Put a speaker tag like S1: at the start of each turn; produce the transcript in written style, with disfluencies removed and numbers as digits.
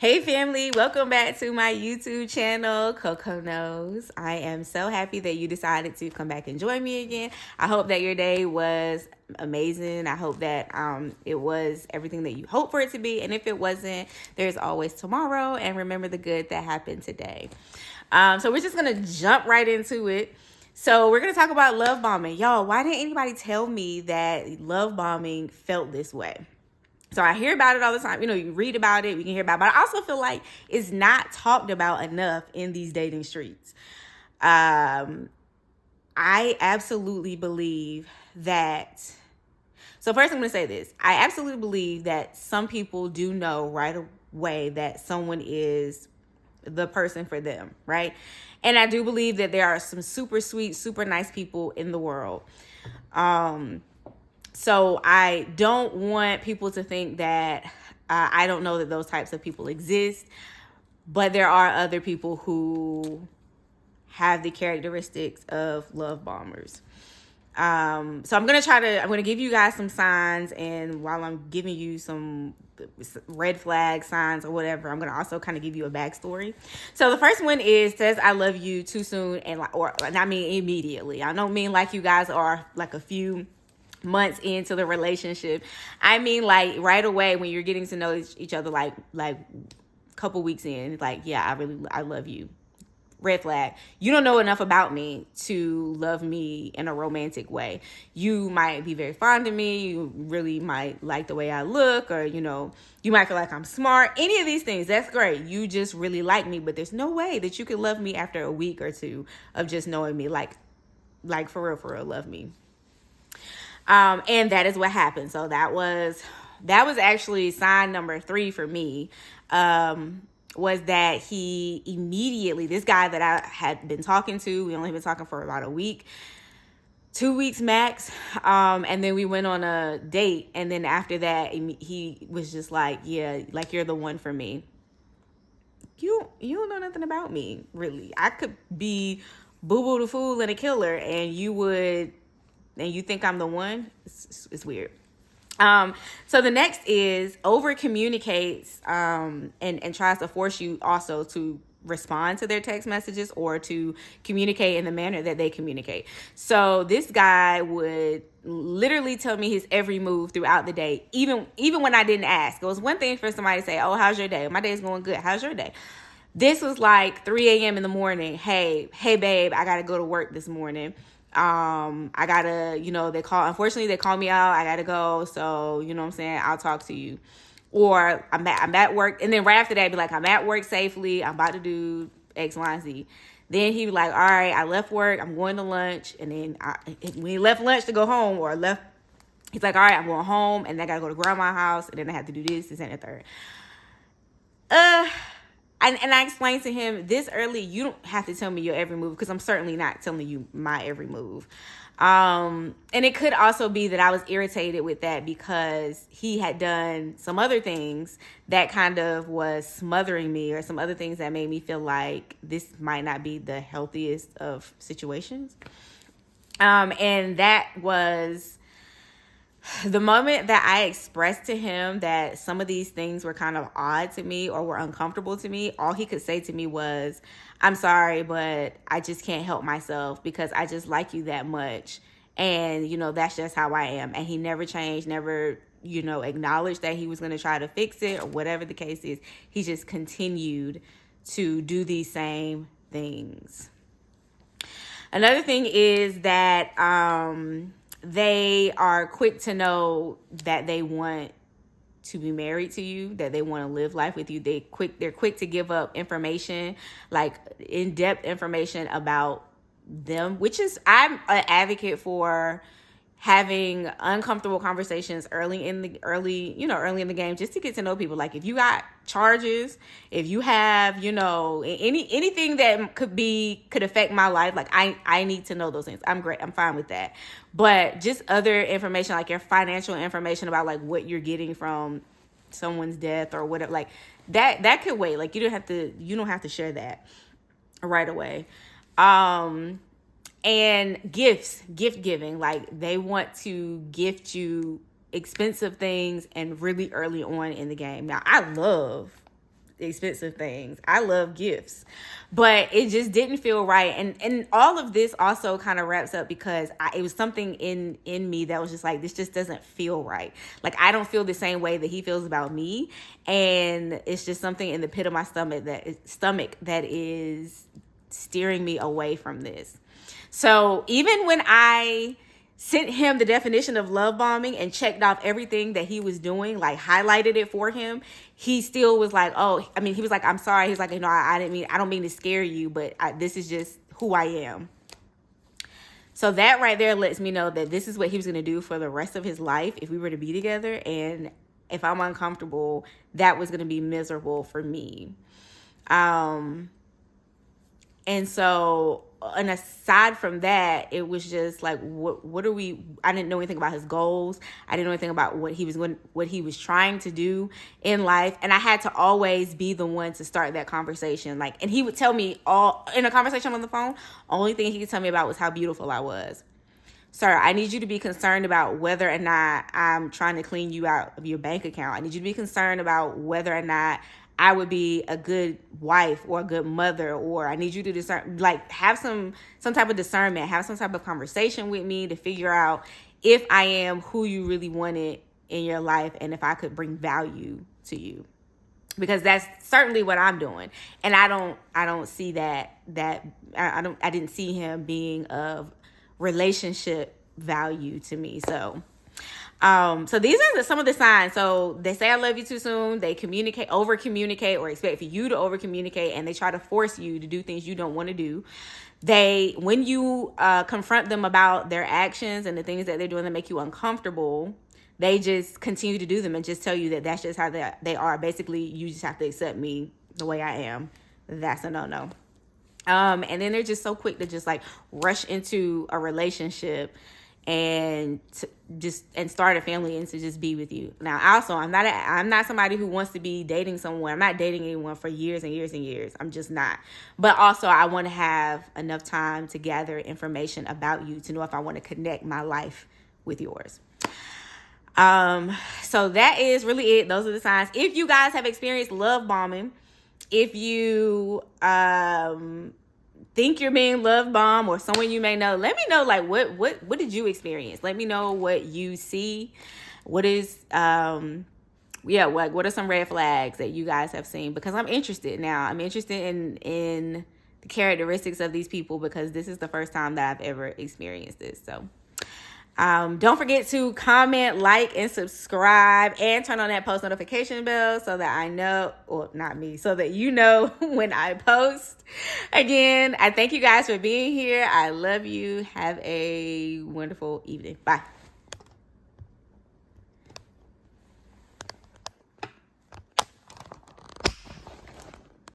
S1: Hey family, welcome back to my YouTube channel, Coco Knows. I am so happy that you decided to come back and join me again. I hope that your day was amazing. I hope that it was everything that you hoped for it to be. And if it wasn't, there's always tomorrow. And remember the good that happened today. So we're just going to jump right into it. So we're going to talk about love bombing. Y'all, why didn't anybody tell me that love bombing felt this way? So I hear about it all the time. You know, you read about it, we can hear about it. But I also feel like it's not talked about enough in these dating streets. I absolutely believe that. So first I'm going to say this. I absolutely believe that some people do know right away that someone is the person for them, right? And I do believe that there are some super sweet, super nice people in the world. So I don't want people to think that I don't know that those types of people exist, but there are other people who have the characteristics of love bombers. So I'm going to give you guys some signs, and while I'm giving you some red flag signs or whatever, I'm going to also kind of give you a backstory. So the first one is says I love you too soon, and I mean immediately. I don't mean like you guys are like a few months into the relationship. I mean like right away when you're getting to know each other, like a couple weeks in, like, yeah, I love you. Red flag. You don't know enough about me to love me in a romantic way. You might be very fond of me. You really might like the way I look, or, you know, you might feel like I'm smart. Any of these things, that's great. You just really like me, but there's no way that you could love me after a week or two of just knowing me, like for real, love me. And that is what happened. So that was actually sign number 3 for me. Was that he immediately, this guy that I had been talking to, we only been talking for about a week, 2 weeks max. And then we went on a date. And then after that, he was just like, yeah, like you're the one for me. You don't know nothing about me, really. I could be Boo Boo the Fool and a killer, and you think I'm the one? It's weird. So the next is over communicates and tries to force you also to respond to their text messages or to communicate in the manner that they communicate. So this guy would literally tell me his every move throughout the day, even when I didn't ask. It was one thing for somebody to say, oh, how's your day? My day's going good. How's your day? This was like 3 a.m. in the morning. Hey, babe, I got to go to work this morning. I gotta, unfortunately they call me out. I gotta go. So, you know what I'm saying? I'll talk to you. Or I'm at work. And then right after that, I'd be like, I'm at work safely. I'm about to do X, Y, and Z. Then he'd be like, all right, I left work. I'm going to lunch. And then when he left lunch to go home he's like, all right, I'm going home. And then I gotta go to grandma's house. And then I have to do this, and the third. And I explained to him, this early, you don't have to tell me your every move, because I'm certainly not telling you my every move. And it could also be that I was irritated with that because he had done some other things that kind of was smothering me, or some other things that made me feel like this might not be the healthiest of situations. And that was the moment that I expressed to him that some of these things were kind of odd to me or were uncomfortable to me. All he could say to me was, I'm sorry, but I just can't help myself because I just like you that much. And, that's just how I am. And he never changed, never, acknowledged that he was going to try to fix it or whatever the case is. He just continued to do these same things. Another thing is that, they are quick to know that they want to be married to you, that they want to live life with you. They're quick to give up information, like in-depth information about them, which is, I'm an advocate for having uncomfortable conversations early in the game, just to get to know people. Like if you got charges, if you have, anything that could affect my life, like I need to know those things. I'm fine with that. But just other information, like your financial information about like what you're getting from someone's death or whatever, like that could wait. Like you don't have to share that right away. And gift giving, like they want to gift you expensive things and really early on in the game. Now, I love expensive things. I love gifts, but it just didn't feel right. And all of this also kind of wraps up because it was something in me that was just like, this just doesn't feel right. Like, I don't feel the same way that he feels about me. And it's just something in the pit of my stomach that is steering me away from this. So even when I sent him the definition of love bombing and checked off everything that he was doing, like highlighted it for him, he still was like, he was like, I'm sorry. He's like, I don't mean to scare you, but this is just who I am. So that right there lets me know that this is what he was going to do for the rest of his life if we were to be together. And if I'm uncomfortable, that was going to be miserable for me. And so, and aside from that, it was just like, I didn't know anything about his goals. I didn't know anything about what he was trying to do in life. And I had to always be the one to start that conversation. Like, and he would tell me in a conversation on the phone, only thing he could tell me about was how beautiful I was. Sir, I need you to be concerned about whether or not I'm trying to clean you out of your bank account. I need you to be concerned about whether or not I would be a good wife or a good mother, or I need you to discern, like, have some type of discernment, have some type of conversation with me to figure out if I am who you really wanted in your life and if I could bring value to you. Because that's certainly what I'm doing. And I don't see that I didn't see him being of relationship value to me. So these are some of the signs. So they say I love you too soon. They over communicate, or expect for you to over communicate, and they try to force you to do things you don't want to do. When you confront them about their actions and the things that they're doing that make you uncomfortable, they just continue to do them and just tell you that that's just how they are. Basically, you just have to accept me the way I am. That's a no-no. And then they're just so quick to just like rush into a relationship and start a family and to just be with you. Now, also, I'm not somebody who wants to be dating someone. I'm not dating anyone for years and years and years. I'm just not. But also, I want to have enough time to gather information about you to know if I want to connect my life with yours. So that is really it. Those are the signs. If you guys have experienced love bombing, if you think you're being love bombed, or someone you may know, let me know, like, what did you experience? Let me know what you see. What is what are some red flags that you guys have seen? Because I'm interested now. I'm interested in the characteristics of these people, because this is the first time that I've ever experienced this. So don't forget to comment, like, and subscribe, and turn on that post notification bell so that I know, or not me, so that you know when I post. Again, I thank you guys for being here. I love you. Have a wonderful evening. Bye.